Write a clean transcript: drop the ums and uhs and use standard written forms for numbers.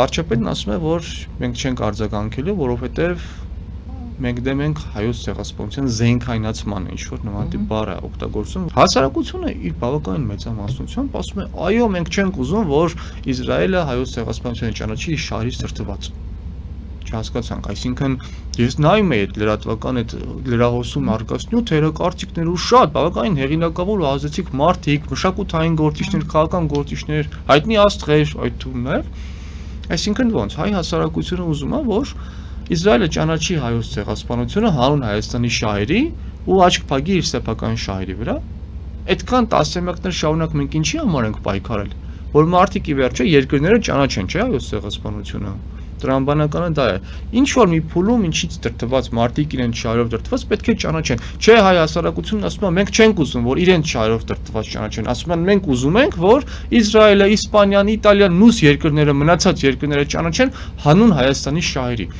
Վարչապետն ասում է, որ մենք չենք արձագանքելու, որովհետև մենք դեմ ենք հայոց ցեղասպանության զենքայնացման, ինչ որ նման տիպ բառ է օգտագործում։ Հասարակությունը իր բավականին մեծամասնությամբ ասում է, այո, մենք չենք ուզում, որ Իսրայելը հայոց ցեղասպանությունը ճանաչի իր շահերից դրդված։ Չհասկացանք, այսինքն ես նայում եի այդ լրատվական այդ լրահոսում արկած նյութերը, կարծիքներ ու շատ բավականին հեղինակավոր ու ազդեցիկ մարդիկ, մշակութային գործիչներ, քաղաքական գործիչներ, հայտնի աստղեր, այդ թվում նաև, այսինքն ոնց հայ հասարակությունը ուզում է, որ Իսրայելը ճանաչի հայոց ցեղասպանությունը հանուն Հայաստանի շահերի ու աչք փակի իր սեփական շահերի վրա։ Այդքան տասնամյակներ շարունակ մենք ինչի համար ենք պայքարել, որ մարդիկ ի վերջո երկրները ճանաչեն, չէ՞ հայոց ցեղասպանությունը։ Տրամաբանականը դա է։ Ինչ որ մի փուլում ինչից դրդված մարդիկ իրենց շահերով դրդված պետք է ճանաչեն։ Չէ, հայ հասարակությունն ասում է, մենք չենք ուզում, որ իրենց շահերով դրդված ճանաչեն։ Ասում են, մենք ուզում ենք, որ Իսրայելը, Իսպանիան, Իտալիան, մյուս երկրները, մնացած երկրները ճանաչեն հանուն Հայաստանի շահերի։